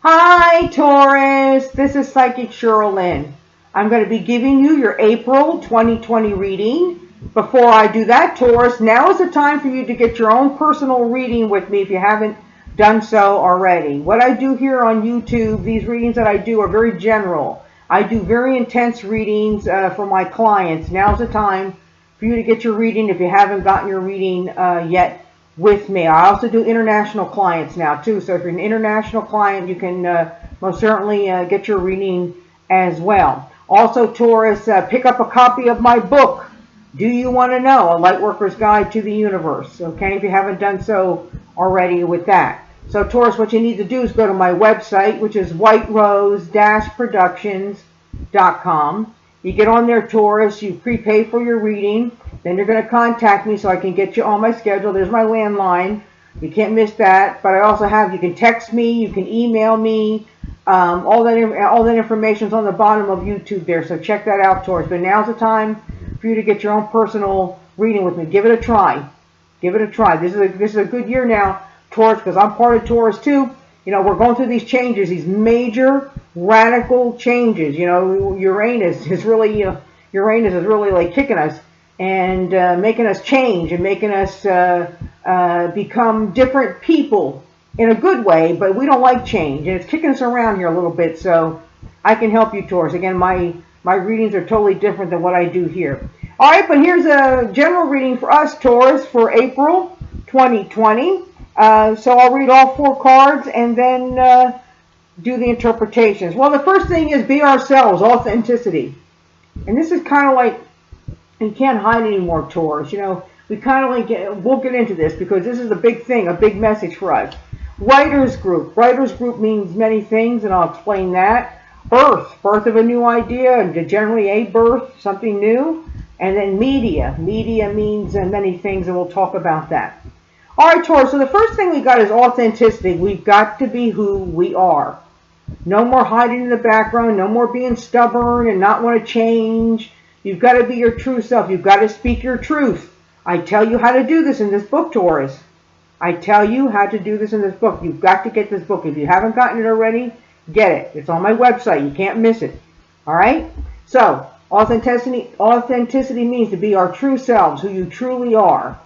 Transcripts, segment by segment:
Hi, Taurus. This is Psychic Cheryl Lynn. I'm going to be giving you your April 2020 reading. Before I do that, Taurus, now is the time for you to get your own personal reading with me if you haven't done so already. What I do here on YouTube, these readings that I do are very general. I do very intense readings for my clients. Now's the time for you to get your reading if you haven't gotten your reading yet with me. I also do international clients now too, so if you're an international client, you can most certainly get your reading as well. Also, Taurus, pick up a copy of my book, Do You Want to Know? A Lightworker's Guide to the Universe, okay, if you haven't done so already with that. So, Taurus, what you need to do is go to my website, which is whiterose-productions.com. You get on there, Taurus, you prepay for your reading. Then you're going to contact me so I can get you on my schedule. There's my landline. You can't miss that. But I also have, you can text me, you can email me. All that information is on the bottom of YouTube there. So check that out, Taurus. But now's the time for you to get your own personal reading with me. Give it a try. Give it a try. This is a good year now, Taurus, because I'm part of Taurus too. You know, we're going through these changes, these major radical changes. You know, Uranus is really like kicking us and making us change and making us become different people in a good way, but we don't like change, and it's kicking us around here a little bit, so I can help you, Taurus. Again, my readings are totally different than what I do here. All right, but here's a general reading for us, Taurus, for April 2020. So I'll read all 4 cards and then do the interpretations. Well, the first thing is be ourselves, authenticity. And this is kind of like, you can't hide anymore, Taurus. You know, we kind of like, we'll get into this because this is a big thing, a big message for us. Writers group. Writers group means many things, and I'll explain that. Birth of a new idea, and generally a birth, something new. And then media. Media means many things, and we'll talk about that. All right, Taurus, so the first thing we got is authenticity. We've got to be who we are. No more hiding in the background, no more being stubborn and not want to change. You've got to be your true self. You've got to speak your truth. I tell you how to do this in this book, Taurus. I tell you how to do this in this book. You've got to get this book. If you haven't gotten it already, get it. It's on my website. You can't miss it. All right? So, authenticity means to be our true selves, who you truly are.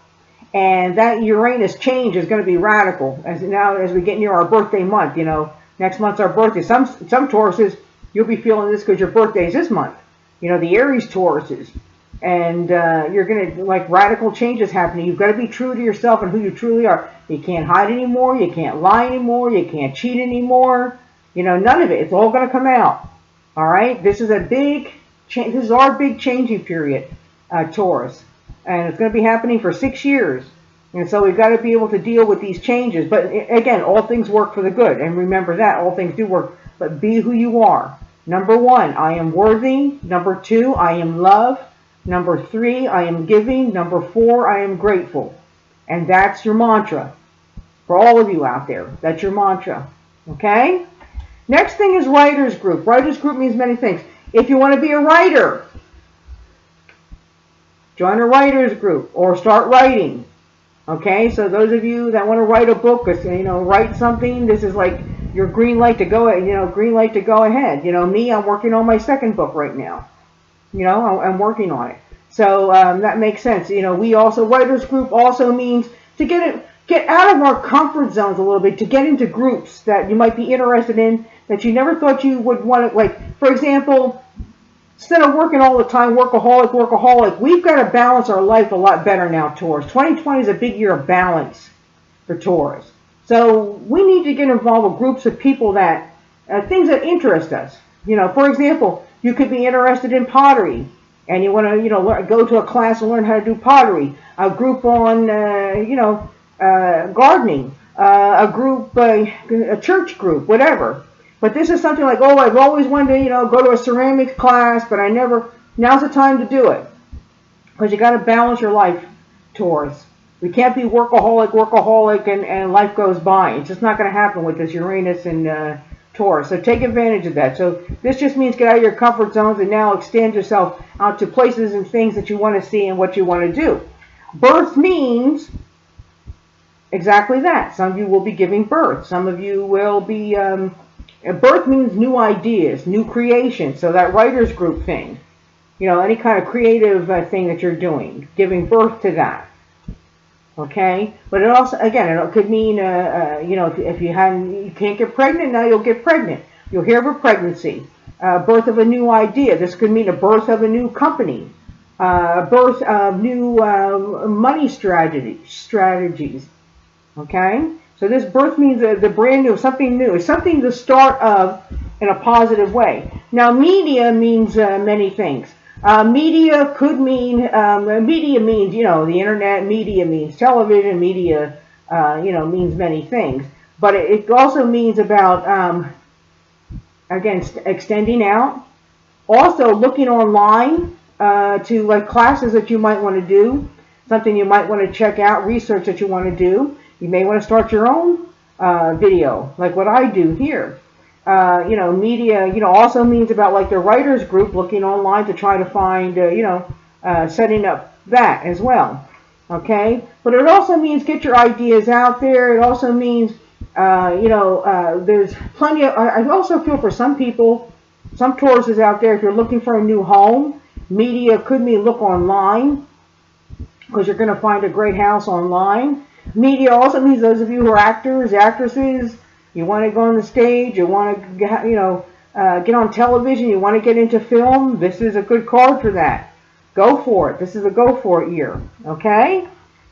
And that Uranus change is going to be radical as we get near our birthday month. You know, next month's our birthday. Some Tauruses, you'll be feeling this because your birthday is this month. You know, the Aries Tauruses. And you're going to, like, radical changes happening. You've got to be true to yourself and who you truly are. You can't hide anymore. You can't lie anymore. You can't cheat anymore. You know, none of it. It's all going to come out. All right? This is a big change. This is our big changing period, Taurus. And it's going to be happening for 6 years. And so we've got to be able to deal with these changes. But again, all things work for the good. And remember that. All things do work. But be who you are. Number 1, I am worthy. Number 2, I am love. Number 3, I am giving. Number 4, I am grateful. And that's your mantra. For all of you out there, that's your mantra. Okay? Next thing is writers group. Writers group means many things. If you want to be a writer, join a writers group or start writing. Okay? So those of you that want to write a book or, you know, write something, this is like your green light to go, green light to go ahead. You know, me, I'm working on my second book right now. You know, I'm working on it. So that makes sense. You know, we also, writers group also means to get out of our comfort zones a little bit, to get into groups that you might be interested in that you never thought you would want to, like, for example, instead of working all the time, workaholic, we've got to balance our life a lot better now, Taurus. 2020 is a big year of balance for Taurus. So we need to get involved with groups of people that, things that interest us. You know, for example, you could be interested in pottery, and you want to, go to a class and learn how to do pottery. A group on, gardening. A group, a church group, whatever. But this is something like, oh, I've always wanted to, go to a ceramics class, but I never. Now's the time to do it, because you got to balance your life, Taurus. We can't be workaholic, and life goes by. It's just not going to happen with this Uranus and Taurus. So take advantage of that. So this just means get out of your comfort zones and now extend yourself out to places and things that you want to see and what you want to do. Birth means exactly that. Some of you will be giving birth. Some of you will be Birth means new ideas, new creation. So that writer's group thing, any kind of creative thing that you're doing, giving birth to that. Okay, but it also, again, it could mean, if you can't get pregnant, now you'll get pregnant. You'll hear of a pregnancy, birth of a new idea. This could mean a birth of a new company, birth of new money strategies. Okay, so this birth means the brand new, something new. It's something to start of in a positive way. Now, media means many things. Media could mean, media means, the internet. Media means television. Media, means many things. But it also means about, again, extending out. Also, looking online to like classes that you might want to do, something you might want to check out, research that you want to do. You may want to start your own video, like what I do here. Media, also means about like the writers group, looking online to try to find, setting up that as well. Okay, but it also means get your ideas out there. It also means, there's plenty of. I also feel for some people, some Tauruses out there, if you're looking for a new home, media could mean look online because you're going to find a great house online. Media also means those of you who are actors, actresses. You want to go on the stage, you want to get on television, you want to get into film, this is a good card for that. Go for it. This is a go for it year. Okay?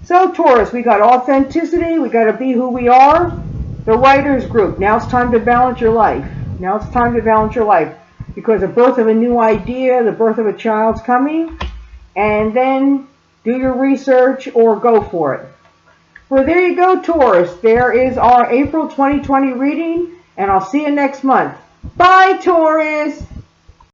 So Taurus, we got authenticity, we got to be who we are. The writers group, now it's time to balance your life. Now it's time to balance your life. Because the birth of a new idea, the birth of a child's coming, and then do your research or go for it. Well, there you go, Taurus. There is our April 2020 reading, and I'll see you next month. Bye, Taurus!